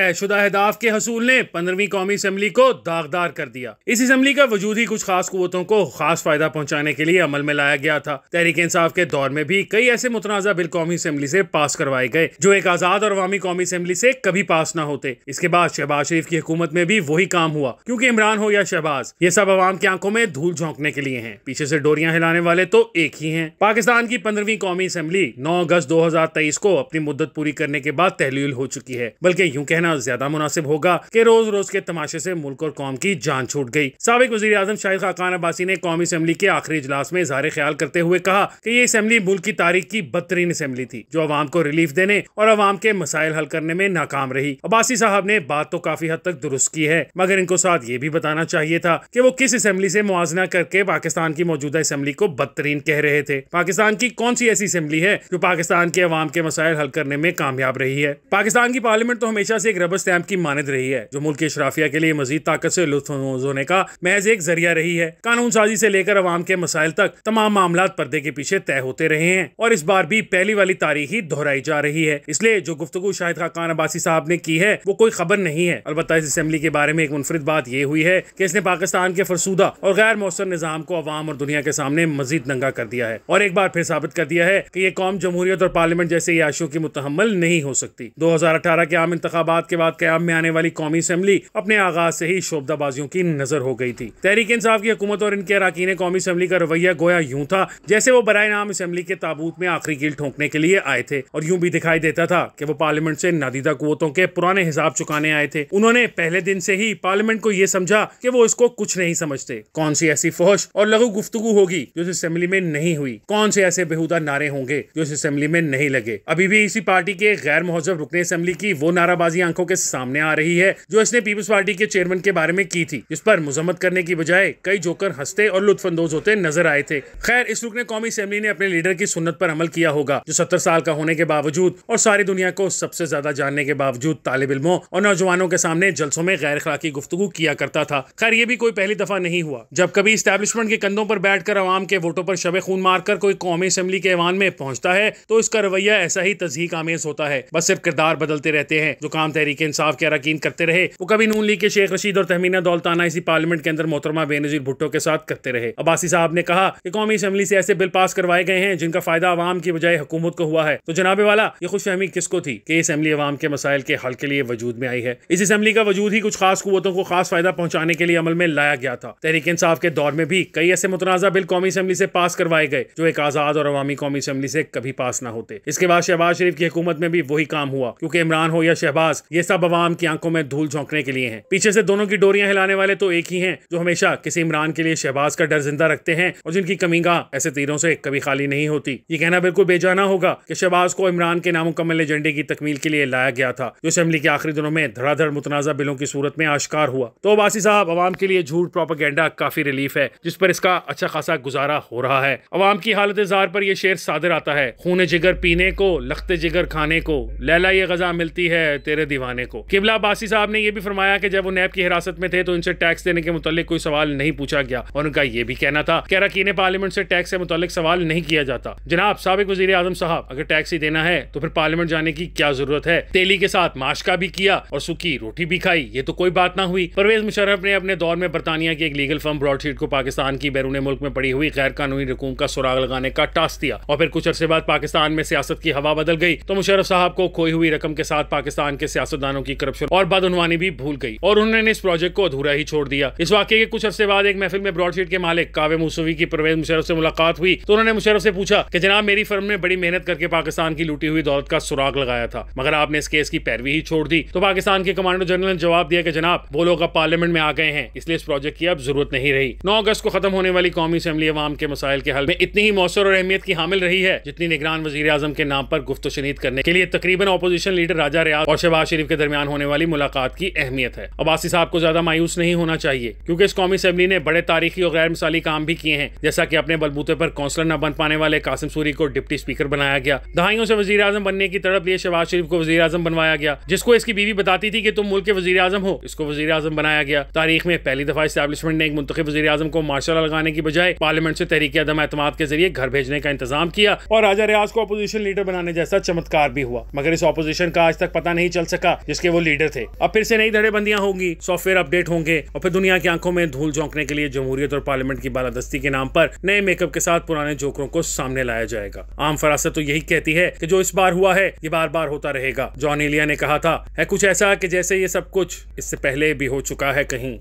तयशुदा अहदाफ के हसूल ने 15वीं कौमी असम्बली को दागदार कर दिया। इस असम्बली का वजूद ही कुछ खास कुव्वतों को खास फायदा पहुंचाने के लिए अमल में लाया गया था। तहरीक इंसाफ के दौर में भी कई ऐसे मुतनाज़ा बिल कौमी असम्बली से पास करवाए गए जो एक आजाद और अवामी कौमी असम्बली से कभी पास न होते। इसके बाद शहबाज शरीफ की हुकूमत में भी वही काम हुआ, क्योंकि इमरान हो या शहबाज, ये सब अवाम की आंखों में धूल झोंकने के लिए हैं। पीछे से डोरियां हिलाने वाले तो एक ही हैं। पाकिस्तान की 15वीं कौमी असम्बली 9 अगस्त 2023 को अपनी मुद्दत पूरी करने के बाद तहलील हो चुकी है, बल्कि यूं कहना ज्यादा मुनासिब होगा कि रोज रोज के तमाशे से मुल्क और कौम की जान छूट गई। साबिक वजीर आजम शाहिद खाकान अब्बासी ने कौमी असम्बली के आखिरी इजलास में इज़हार ख्याल करते हुए कहा कि ये असम्बली मुल्क की तारीख की बदतरीन असम्बली थी जो अवाम को रिलीफ देने और अवाम के मसाइल हल करने में नाकाम रही। अब्बासी साहब ने बात तो काफी हद तक दुरुस्त की है, मगर इनको साथ ये भी बताना चाहिए था कि वो किस असम्बली से मुआजना करके पाकिस्तान की मौजूदा असम्बली को बदतरीन कह रहे थे। पाकिस्तान की कौन सी ऐसी असम्बली है जो पाकिस्तान के अवाम के मसाइल हल करने में कामयाब रही है? पाकिस्तान की पार्लियामेंट तो हमेशा से एक रबर स्टैंप की मानद रही है जो मुल्क की इशराफिया के लिए मजीद ताकत से लुत्फ होने का महज एक जरिया रही है। कानून साजी से लेकर अवाम के मसाइल तक तमाम मामला पर्दे के पीछे तय होते रहे हैं और इस बार भी पहली वाली तारीख ही दोहराई जा रही है। इसलिए जो गुफ्तगू शाहिद खाकान अब्बासी साहब ने की है वो कोई खबर नहीं है। अलबत्ता इस असम्बली के बारे में एक मुनफरिद बात यह हुई है कि इसने पाकिस्तान के फरसूदा और गैर मौसर निजाम को अवाम और दुनिया के सामने मजीद नंगा कर दिया है और एक बार फिर साबित कर दिया है कि ये कौम जमहूरियत और पार्लियामेंट जैसे याशियों की मुतहम्मल नहीं हो सकती। 2018 के आम इंतखाबात के बाद क़याम में आने वाली कौमी असम्बली अपने आगाज से ही शोबदाबाजियों की नजर हो गई थी। तहरीक इंसाफ की हुकूमत और इनके अरकान कौमी असम्बली का रवैया गोया यूं था जैसे वो बराए नाम असम्बली के ताबूत में आखिरी कील ठोंकने के लिए आए थे और यूं भी दिखाई देता था कि वो पार्लियामेंट से नादीदा कुव्वतों के पुराने हिसाब चुकाने आए थे। उन्होंने पहले दिन से ही पार्लियामेंट को ये समझा कि वो इसको कुछ नहीं समझते। कौन सी ऐसी फहश और लघु गुफ्तगू होगी जो इस असम्बली में नहीं हुई? कौन से ऐसे बेहुदा नारे होंगे जो इस असम्बली में नहीं लगे? अभी भी इसी पार्टी के गैर महजब रुकने असम्बली की वो नाराबाजी आंखों के सामने आ रही है जो इसने पीपल्स पार्टी के चेयरमैन के बारे में की थी, जिस पर मजम्मत करने की बजाय कई जोकर हंसते और लुत्फानंदोज होते नजर आए थे। खैर, इस रुकने कौमी असम्बली ने अपने लीडर की सुन्नत पर अमल किया होगा जो 70 साल का होने के बावजूद और सारी दुनिया को सबसे ज्यादा जानने के बावजूद तालिब इल्मों और नौजवानों के सामने जलसों में गैर अखलाकी गुफ्तगू किया करता था। खैर, ये भी कोई पहली दफा नहीं हुआ। जब कभी इस्टेब्लिशमेंट के कंधों पर बैठकर अवाम के वोटों पर शबे खून मारकर कोई कौमी असम्बली के ऐवान में पहुंचता है तो इसका रवैया ऐसा ही तज़हीक आमेज होता है। बस सिर्फ किरदार बदलते रहते हैं। जो काम तहरीक इंसाफ के अरकान करते रहे वो कभी नून लीग के शेख रशीद और तहमीना दौलताना इसी पार्लियामेंट के अंदर मोहतरमा बेनजीर भुट्टो के साथ करते रहे। अब्बासी साहब ने कहा कि कौमी असम्बली से ऐसे बिल पास करवाए गए हैं जिनका फायदा अवाम की बजाय हुकूमत को हुआ है। तो जनाबे वाला, ये खुशफहमी किसको थी कि असम्बली अवाम के मसाइल के हल के लिए वजूद में आई है? इस असम्बली का वजूद ही कुछ खास कुव्वतों को खास फायदा पहुंचाने के लिए अमल में लाया गया था। तहरीक इंसाफ के दौर में भी कई ऐसे मुतनाज़ा बिल कौमी असम्बली से पास करवाए गए जो एक आजाद और अवामी कौमी असम्बली से कभी पास न होते। इसके बाद शहबाज शरीफ की हुकूमत में भी वही काम हुआ, क्योंकि इमरान हो या शहबाज, ये सब अवाम की आंखों में धूल झोंकने के लिए हैं। पीछे से दोनों की डोरियां हिलाने वाले तो एक ही हैं जो हमेशा किसी इमरान के लिए शहबाज का डर जिंदा रखते हैं और जिनकी कमीगाह ऐसे तीरों से कभी खाली नहीं होती। ये कहना बिल्कुल बेजाना होगा कि शहबाज को इमरान के नामुकम्मल एजेंडे की तकमील के लिए लाया गया था जो असम्बली के आखिरी दिनों में धड़ाधड़ मुतनाज़ा बिलों की सूरत में आश्कार हुआ। तो अब्बासी साहब, अवाम के लिए झूठ प्रोपेगेंडा काफी रिलीफ है जिस पर इसका अच्छा खासा गुजारा हो रहा है। अवाम की हालत जार पर यह शेर सादर आता है, खून जिगर पीने को, लख्ते जिगर खाने को, लैला ये गजा मिलती है तेरे दीवाने को। किबला अब्बासी साहब ने यह भी फरमाया कि जब वो नैब की हिरासत में थे तो इनसे टैक्स देने के मुतालिक कोई सवाल नहीं पूछा गया और उनका यह भी कहना था कि अरकान पार्लियामेंट से टैक्स से मुतालिक सवाल नहीं किया जाता। जनाब साबिक वजीर आजम साहब, अगर टैक्स ही देना है तो फिर पार्लियामेंट जाने की क्या जरूरत है? तेली के साथ माशका भी किया और सूखी रोटी भी खाई, ये तो कोई बात ना हुई। परवेज मुशर्रफ ने अपने दौर में बरतानिया की एक लीगल फर्म ब्रॉडशीट को पाकिस्तान की बैरून मुल्क में पड़ी हुई गैर कानूनी रकूम का सुराग लगाने का टास्क दिया और फिर कुछ अरसे बाद पाकिस्तान में सियासत की हवा बदल गई तो मुशर्रफ साहब को खोई हुई रकम के साथ पाकिस्तान के सियासतदानों की करप्शन और बदउनवानी भी भूल गई और उन्होंने इस प्रोजेक्ट को अधूरा ही छोड़ दिया। इस वाकये के कुछ अरसे बाद एक महफिल में ब्रॉडशीट के मालिक कावे मूसवी की परवेज मुशर्रफ से मुलाकात हुई तो उन्होंने मुशर्रफ से पूछा कि जनाब, मेरी फर्म ने बड़ी मेहनत करके पाकिस्तान की लूटी हुई दौलत का सुराग लगाया था मगर आपने इस केस की पैरवी ही छोड़ दी। तो पाकिस्तान के कमांडर जनरल ने जवाब दिया कि जनाब, वो लोग अब पार्लियामेंट में आ गए हैं इसलिए इस प्रोजेक्ट की अब जरूरत नहीं रही। 9 अगस्त को खत्म होने वाली कौमी असम्बली अवाम के मसाइल के हल में इतनी ही मौसर और अहमियत की हामिल रही है जितनी निगरान वजीर आजम के नाम पर गुफ्त शनीद करने के लिए तकरीबन अपोजिशन लीडर राजा रियाज और शहबाज शरीफ के दरमियान होने वाली मुलाकात की अहमियत है। अब्बासी साहब को ज्यादा मायूस नहीं होना चाहिए क्योंकि इस कौमी असम्बली ने बड़े तारीखी और गैर मिसाली काम भी किए हैं, जैसा कि अपने बलबूते पर काउंसलर न बन पाने वाले कासिम सूरी को डिप्टी स्पीकर बनाया गया। दहाइयों से वजीर आजम बनने की तड़प लिए शहबाज शरीफ को वजीर आजम बनवाया गया, जिसको इसकी बीवी बताती थी कि तुम मुल्क के वजीर आजम हो, इसको वजीर आजम बनाया गया। तारीख में पहली दफा इस्टेब्लिशमेंट ने एक मुंतखब वजीर आजम को मार्शल लगाने की बजाय पार्लियामेंट से तहरीक अदम एतमाद के जरिए घर भेजने का इंतजाम किया और राजा रियाज को अपोजिशन लीडर बनाने जैसा चमत्कार भी हुआ, मगर इस अपोजिशन का आज तक पता नहीं चल सका जिसके वो लीडर थे। अब फिर से नई धड़ेबंदियां होंगी, सॉफ्टवेयर अपडेट होंगे और फिर दुनिया की आंखों में धूल झोंकने के लिए जमहूरियत और पार्लियामेंट की बालादस्ती के नाम पर नए मेकअप के साथ पुराने जोकरों को सामने लाया जाएगा। आम फरासत तो यही कहती है कि जो इस बार हुआ है ये बार बार होता रहेगा। जॉन एलिया ने कहा था, है कुछ ऐसा कि जैसे ये सब कुछ इससे पहले भी हो चुका है कहीं।